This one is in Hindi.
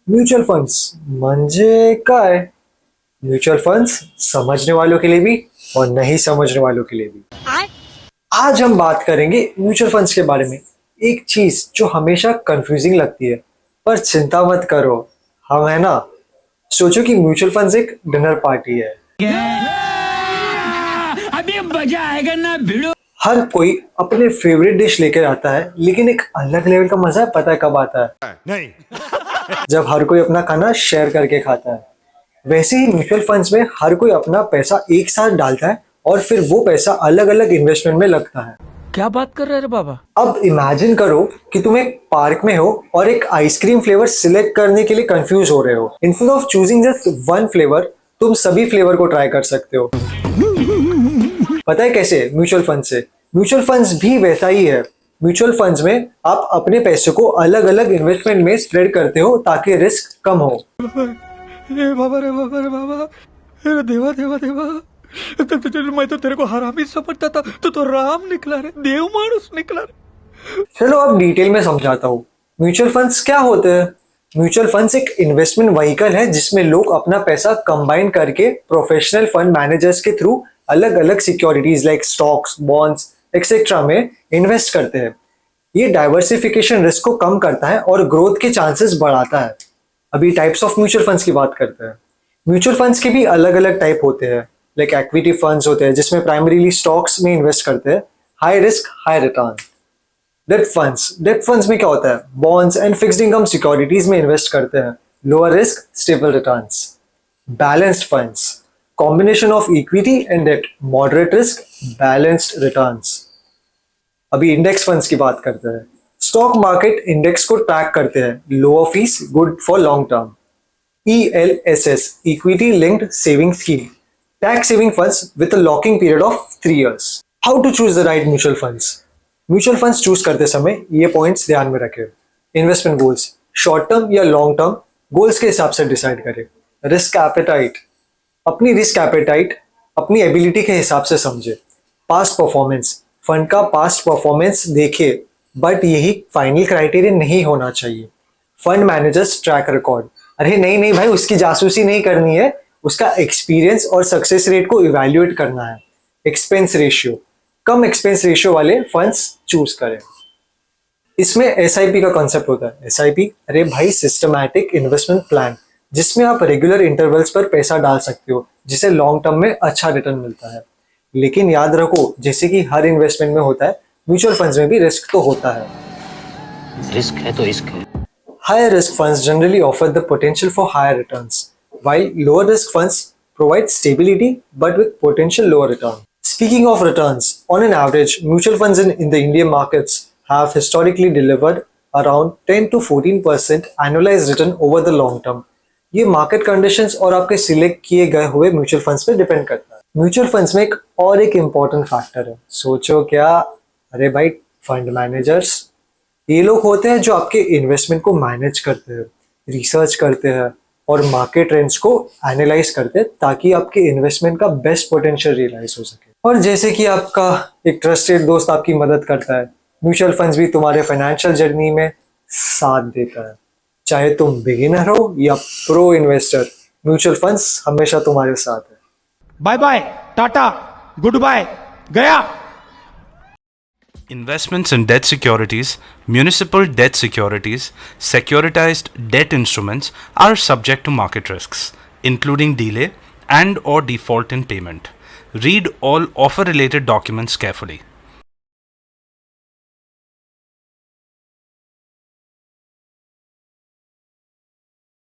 म्यूचुअल फंड्स म्हणजे काय? म्यूचुअल फंड्स समझने वालों के लिए भी और नहीं समझने वालों के लिए भी। आज हम बात करेंगे म्यूचुअल फंड्स के बारे में। एक चीज जो हमेशा कंफ्यूजिंग लगती है, पर चिंता मत करो, हम है ना। सोचो कि म्यूचुअल फंड्स एक डिनर पार्टी है। अभी मजा आएगा ना भिड़ो। हर कोई अपने फेवरेट डिश लेकर आता है, लेकिन एक अलग लेवल का मजा पता है कब आता है? नहीं। जब हर कोई अपना खाना शेयर करके खाता है। वैसे ही म्यूचुअल फंड्स में हर कोई अपना पैसा एक साथ डालता है और फिर वो पैसा अलग अलग इन्वेस्टमेंट में लगता है। क्या बात कर रहे रे बाबा? अब इमेजिन करो कि तुम एक पार्क में हो और एक आइसक्रीम फ्लेवर सिलेक्ट करने के लिए कंफ्यूज हो रहे हो। Instead of choosing just one flavour, तुम सभी फ्लेवर को ट्राई कर सकते हो। पता है कैसे? म्यूचुअल फंड से। म्यूचुअल फंड्स भी वैसा ही है। म्यूचुअल फंड्स में आप अपने पैसे को अलग अलग इन्वेस्टमेंट में स्प्रेड करते हो ताकि रिस्क कम हो। रे बाबा रे बाबा रे बाबा, अरे देवा देवा देवा, मैं तो तेरे को हरामी समझता था, तो राम निकला रे, देव मानुस निकला रे। चलो अब डिटेल में समझाता हूँ। म्यूचुअल फंड्स क्या होते हैं? म्यूचुअल फंड्स एक इन्वेस्टमेंट व्हीकल है जिसमें लोग अपना पैसा कंबाइन करके प्रोफेशनल फंड मैनेजर्स के थ्रू अलग अलग securities like stocks, bonds etcetera में इन्वेस्ट करते हैं। ये डाइवर्सिफिकेशन रिस्क को कम करता है और ग्रोथ के चांसेस बढ़ाता है। अभी टाइप्स ऑफ म्यूचुअल फंड्स की बात करते हैं। म्यूचुअल फंड्स के भी अलग अलग टाइप होते हैं। लाइक इक्विटी फंड्स होते हैं जिसमें प्राइमरीली स्टॉक्स में इन्वेस्ट करते हैं, high risk high return. Debt funds में क्या होता है? Bonds and fixed income securities में इन्वेस्ट करते हैं, lower risk stable returns. Balanced funds, combination of equity and debt, moderate risk balanced returns. अभी इंडेक्स फंड्स की बात करते हैं। स्टॉक मार्केट इंडेक्स को ट्रैक करते हैं, lower fees, good for long term. ELSS, equity linked saving scheme, tax saving funds with a locking period of 3 years। How to choose the right mutual funds? Mutual funds choose करते समय ये पॉइंट्स ध्यान में रखें। इन्वेस्टमेंट गोल्स, शॉर्ट टर्म या लॉन्ग टर्म गोल्स के हिसाब से डिसाइड करें। रिस्क एपेटाइट, अपनी रिस्क एपेटाइट अपनी एबिलिटी के हिसाब से समझे। पास्ट परफॉर्मेंस, फंड का पास्ट परफॉर्मेंस देखे, बट यही फाइनल क्राइटेरिया नहीं होना चाहिए। फंड मैनेजर्स ट्रैक रिकॉर्ड, अरे नहीं नहीं भाई, उसकी जासूसी नहीं करनी है, उसका एक्सपीरियंस और सक्सेस रेट को इवैल्यूएट करना है। एक्सपेंस रेशियो, कम एक्सपेंस रेशियो वाले फंड्स चूज करें। इसमें SIP का कॉन्सेप्ट होता है। SIP, अरे भाई, सिस्टमैटिक इन्वेस्टमेंट प्लान, जिसमें आप रेगुलर इंटरवल्स पर पैसा डाल सकते हो, जिसे लॉन्ग टर्म में अच्छा रिटर्न मिलता है। लेकिन याद रखो, जैसे कि हर इन्वेस्टमेंट में होता है, म्यूचुअल फंड्स में भी रिस्क तो होता है। रिस्क है तो इश्क है। Higher risk funds generally offer the potential for higher returns, while lower risk funds provide stability but with potential lower return. Speaking of returns, on an average, mutual funds in the Indian markets have historically delivered around 10 to 14% annualized return over the long term. ये मार्केट कंडीशंस और आपके सिलेक्ट किए गए हुए म्यूचुअल फंड्स पे डिपेंड करता है। म्यूचुअल फंड्स में एक इम्पॉर्टेंट फैक्टर है। सोचो क्या? अरे भाई, फंड मैनेजर्स। ये लोग होते हैं जो आपके इन्वेस्टमेंट को मैनेज करते हैं, रिसर्च करते हैं और मार्केट ट्रेंड्स को एनालाइज करते हैं ताकि आपके इन्वेस्टमेंट का बेस्ट पोटेंशियल रियलाइज हो सके। और जैसे कि आपका एक ट्रस्टेड दोस्त आपकी मदद करता है, म्यूचुअल फंड्स भी तुम्हारे फाइनेंशियल जर्नी में साथ देता है। चाहे तुम बिगिनर हो या प्रो इन्वेस्टर, म्यूचुअल फंड्स हमेशा तुम्हारे साथ है। Bye bye, tata, good bye, गया। Investments in debt securities, municipal debt securities, securitized debt instruments are subject to market risks, including delay and/or default in payment. Read all offer-related documents carefully.